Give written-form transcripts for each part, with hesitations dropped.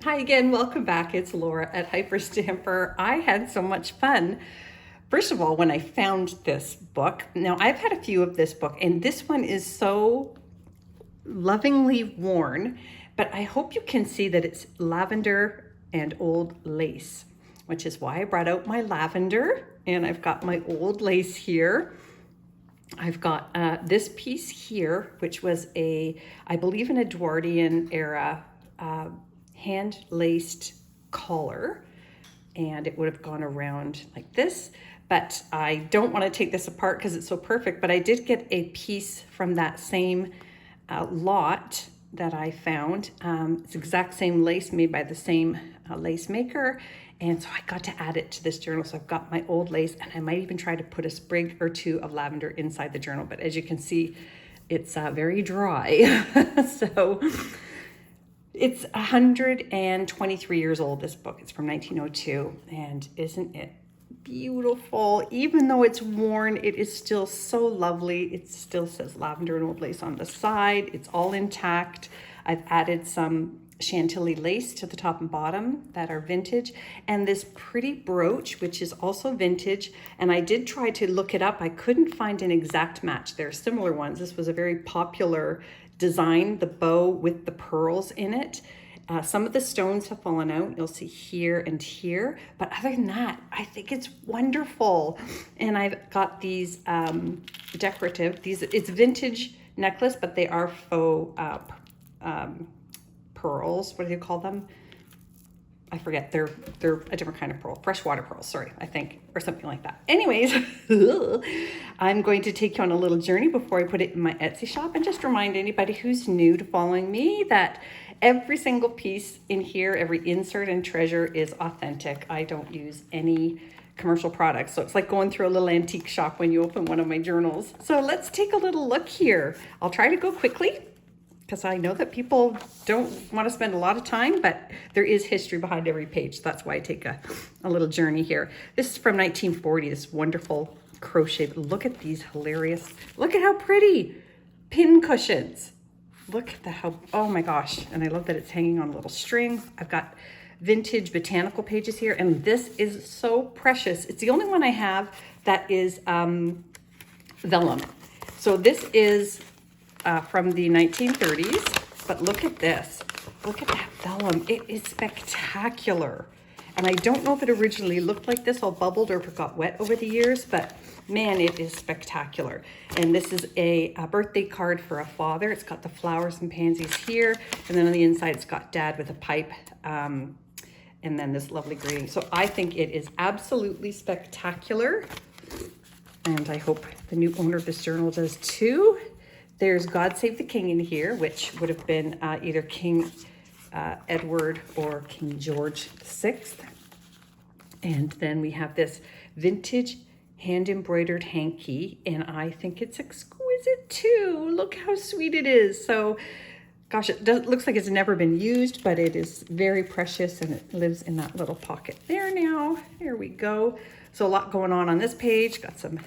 Hi again, welcome back. It's Laura at Hyperstamper. I had so much fun. First of all, when I found this book, now I've had a few of this book, and this one is so lovingly worn, but I hope you can see that it's lavender and old lace, which is why I brought out my lavender, and I've got my old lace here. I've got this piece here, which was I believe an Edwardian era hand-laced collar, and it would have gone around like this, but I don't want to take this apart because it's so perfect, but I did get a piece from that same lot that I found. It's exact same lace made by the same lace maker, and so I got to add it to this journal. So I've got my old lace, and I might even try to put a sprig or two of lavender inside the journal, but as you can see, it's very dry. So it's 123 years old, this book. It's from 1902, and isn't it beautiful? Even though it's worn, it is still so lovely. It still says lavender and old lace on the side. It's all intact. I've added some Chantilly lace to the top and bottom that are vintage, and this pretty brooch, which is also vintage. And I did try to look it up. I couldn't find an exact match. There are similar ones. This was a very popular design, the bow with the pearls in it. Some of the stones have fallen out. You'll see here and here. But other than that, I think it's wonderful. And I've got these decorative, it's vintage necklace, but they are faux pearls. What do you call them? I forget. They're a different kind of pearl. Freshwater pearls, sorry, I think, or something like that. Anyways, I'm going to take you on a little journey before I put it in my Etsy shop, and just remind anybody who's new to following me that every single piece in here, every insert and treasure is authentic. I don't use any commercial products. So it's like going through a little antique shop when you open one of my journals. So let's take a little look here. I'll try to go quickly, because I know that people don't want to spend a lot of time, but there is history behind every page. That's why I take a little journey here. This is from 1940, this wonderful crochet. Look at these hilarious, look at how pretty pin cushions. Look at oh my gosh. And I love that it's hanging on a little string. I've got vintage botanical pages here, and this is so precious. It's the only one I have that is vellum. So this is from the 1930s, but look at this. Look at that vellum. It is spectacular. And I don't know if it originally looked like this, all bubbled, or if it got wet over the years, but man, it is spectacular. And this is a birthday card for a father. It's got the flowers and pansies here, and then on the inside, it's got dad with a pipe, and then this lovely greeting. So I think it is absolutely spectacular, and I hope the new owner of this journal does too. There's God Save the King in here, which would have been either King Edward or King George VI. And then we have this vintage hand-embroidered hanky, and I think it's exquisite too. Look how sweet it is. So, gosh, looks like it's never been used, but it is very precious, and it lives in that little pocket there now. There we go. So a lot going on this page. Got some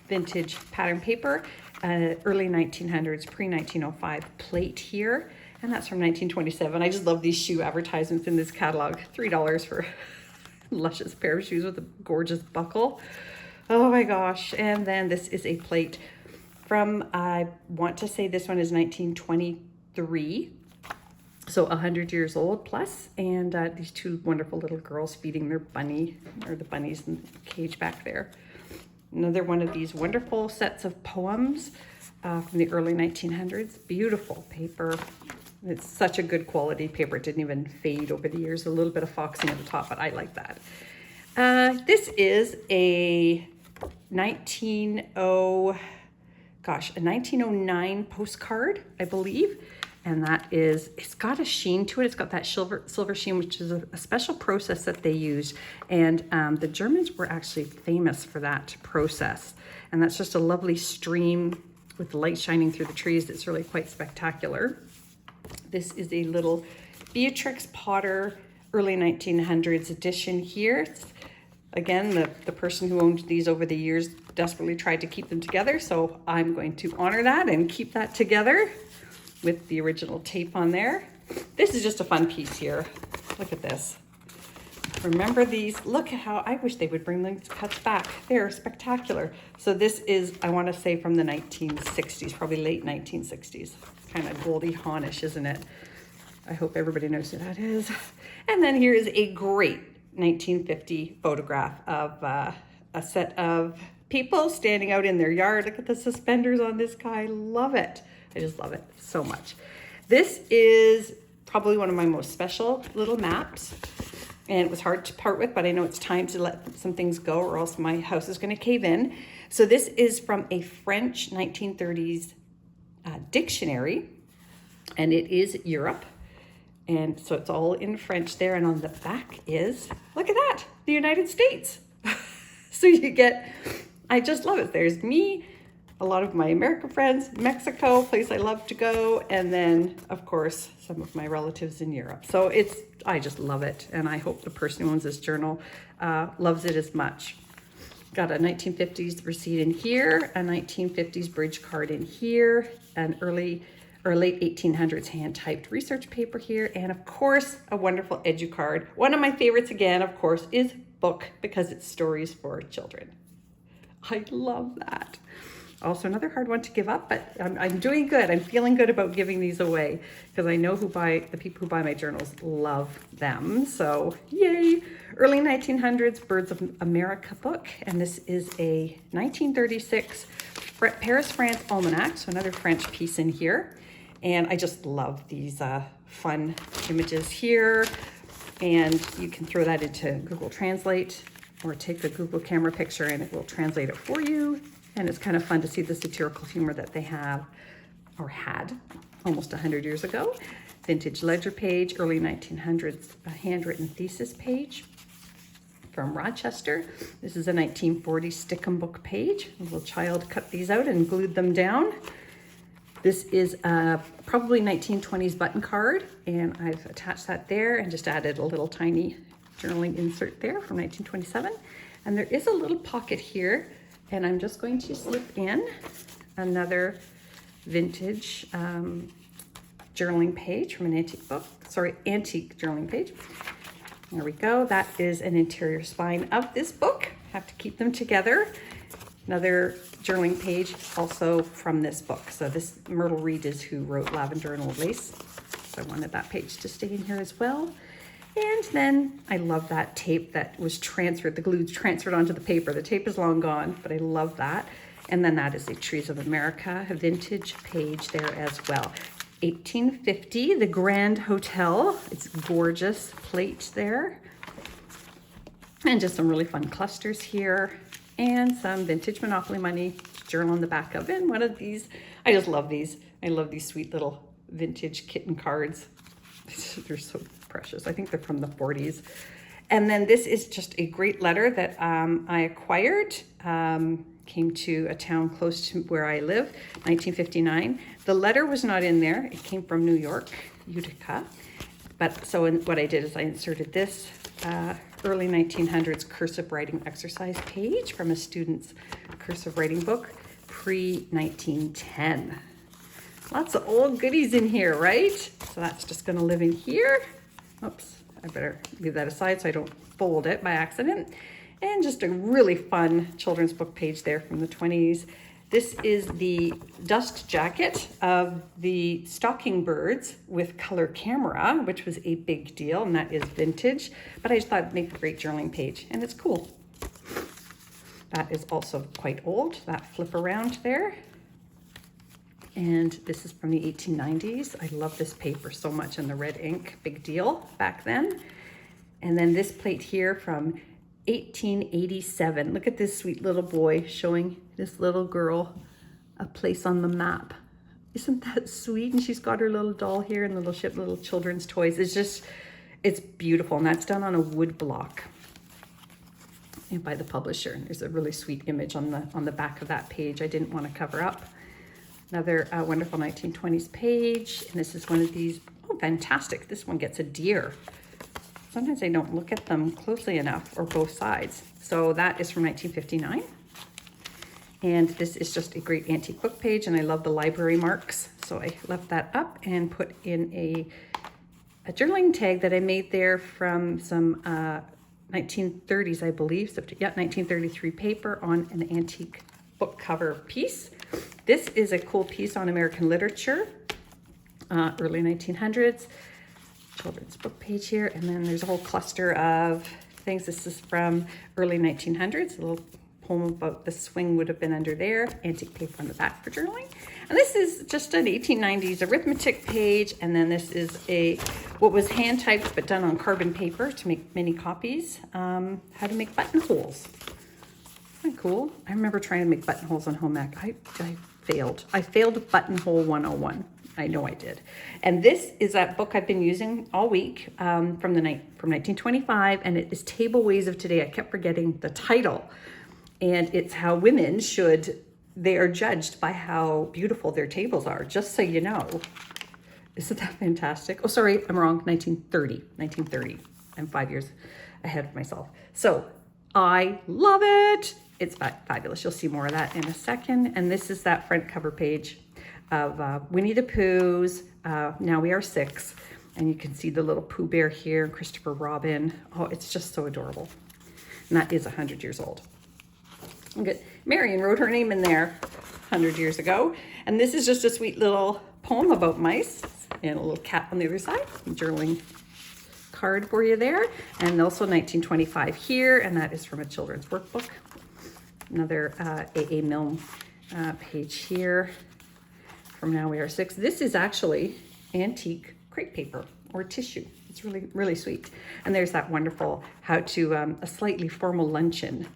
vintage pattern paper. Early 1900s, pre-1905 plate here, and that's from 1927. I just love these shoe advertisements in this catalog. $3 for a luscious pair of shoes with a gorgeous buckle. Oh my gosh. And then this is a plate from, I want to say this one is 1923. So 100 years old plus, and these two wonderful little girls feeding their bunny, or the bunnies in the cage back there. Another one of these wonderful sets of poems from the early 1900s. Beautiful paper. It's such a good quality paper. It didn't even fade over the years. A little bit of foxing at the top, but I like that. This is a 1909 postcard, I believe. And that is, it's got a sheen to it. It's got that silver sheen, which is a special process that they used. And the Germans were actually famous for that process. And that's just a lovely stream with the light shining through the trees. It's really quite spectacular. This is a little Beatrix Potter early 1900s edition here. It's, again, the person who owned these over the years desperately tried to keep them together. So I'm going to honor that and keep that together with the original tape on there. This is just a fun piece here. Look at this. Remember these? Look at how, I wish they would bring these cuts back. They're spectacular. So this is, I want to say from the 1960s, probably late 1960s. Kind of Goldie Hawn-ish, isn't it? I hope everybody knows who that is. And then here is a great 1950 photograph of a set of people standing out in their yard. Look at the suspenders on this guy. Love it. I just love it so much. This is probably one of my most special little maps. And it was hard to part with, but I know it's time to let some things go or else my house is going to cave in. So this is from a French 1930s dictionary, and it is Europe. And so it's all in French there. And on the back is, look at that, the United States. So you get, I just love it. There's me, a lot of my American friends, Mexico, place I love to go, and then of course some of my relatives in Europe. So it's, I just love it, and I hope the person who owns this journal loves it as much. Got a 1950s receipt in here, a 1950s bridge card in here, an early or late 1800s hand-typed research paper here, and of course a wonderful edu-card. One of my favorites again, of course, is book, because it's stories for children. I love that. Also another hard one to give up, but I'm doing good. I'm feeling good about giving these away because I know the people who buy my journals love them. So yay. Early 1900s Birds of America book. And this is a 1936 Paris, France Almanac. So another French piece in here. And I just love these fun images here. And you can throw that into Google Translate or take the Google camera picture and it will translate it for you. And it's kind of fun to see the satirical humor that they have, or had, almost 100 years ago. Vintage ledger page, early 1900s, a handwritten thesis page from Rochester. This is a 1940 Stickum book page. A little child cut these out and glued them down. This is probably 1920s button card, and I've attached that there and just added a little tiny journaling insert there from 1927. And there is a little pocket here, and I'm just going to slip in another vintage journaling page from an antique book. Sorry, antique journaling page. There we go. That is an interior spine of this book. Have to keep them together. Another journaling page also from this book. So this, Myrtle Reed is who wrote Lavender and Old Lace. So I wanted that page to stay in here as well. And then I love that tape that was transferred, the glue transferred onto the paper. The tape is long gone, but I love that. And then that is a Trees of America, a vintage page there as well. 1850, the Grand Hotel. It's gorgeous plate there. And just some really fun clusters here. And some vintage Monopoly money journal on the back of it. And one of these, I just love these. I love these sweet little vintage kitten cards. They're so precious. I think they're from the 40s. And then this is just a great letter that I acquired. Came to a town close to where I live, 1959. The letter was not in there. It came from New York, Utica. But so what I did is I inserted this early 1900s cursive writing exercise page from a student's cursive writing book, pre-1910. Lots of old goodies in here, right? So that's just gonna live in here. Oops, I better leave that aside so I don't fold it by accident. And just a really fun children's book page there from the 20s. This is the dust jacket of the Stocking Birds with color camera, which was a big deal, and that is vintage. But I just thought it'd make a great journaling page, and it's cool. That is also quite old, that flip around there. And this is from the 1890s. I love this paper so much, and the red ink, big deal back then. And then this plate here from 1887. Look at this sweet little boy showing this little girl a place on the map. Isn't that sweet? And she's got her little doll here and little children's toys. It's just, it's beautiful. And that's done on a wood block and by the publisher. There's a really sweet image on the back of that page I didn't want to cover up. Another wonderful 1920s page. And this is one of these, oh, fantastic. This one gets a deer. Sometimes I don't look at them closely enough, or both sides. So that is from 1959. And this is just a great antique book page, and I love the library marks. So I left that up and put in a a journaling tag that I made there from some 1930s, I believe. So, yeah, 1933 paper on an antique book cover piece. This is a cool piece on American literature, early 1900s. Children's book page here, and then there's a whole cluster of things. This is from early 1900s. A little poem about the swing would have been under there. Antique paper on the back for journaling. And this is just an 1890s arithmetic page, and then this is what was hand typed but done on carbon paper to make many copies. How to make buttonholes. Isn't that cool? I remember trying to make buttonholes on home ec. I failed. I failed buttonhole 101. I know I did. And this is that book I've been using all week from 1925, and it is Table Ways of Today. I kept forgetting the title. And it's how women they are judged by how beautiful their tables are, just so you know. Isn't that fantastic? Oh, sorry, I'm wrong, 1930. I'm 5 years ahead of myself. So I love it. It's fabulous. You'll see more of that in a second. And this is that front cover page of Winnie the Pooh's Now We Are Six. And you can see the little Pooh Bear here, Christopher Robin. Oh, it's just so adorable. And that is 100 years old. Good. Marion wrote her name in there 100 years ago. And this is just a sweet little poem about mice and a little cat on the other side. Journaling card for you there. And also 1925 here, and that is from a children's workbook. Another A.A. Milne page here from Now We Are Six. This is actually antique crepe paper or tissue. It's really, really sweet. And there's that wonderful how to a slightly formal luncheon.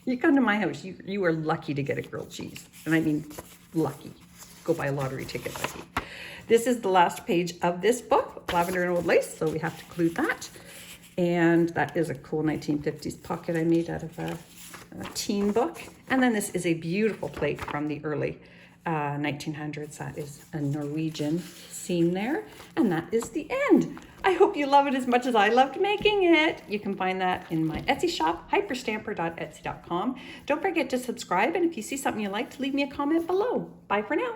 You come to my house, you are lucky to get a grilled cheese. And I mean lucky. Go buy a lottery ticket lucky. This is the last page of this book, Lavender and Old Lace, so we have to include that. And that is a cool 1950s pocket I made out of a teen book. And then this is a beautiful plate from the early 1900s. That is a Norwegian scene there. And that is the end. I hope you love it as much as I loved making it. You can find that in my Etsy shop, hyperstamper.etsy.com. Don't forget to subscribe, and if you see something you liked, leave me a comment below. Bye for now.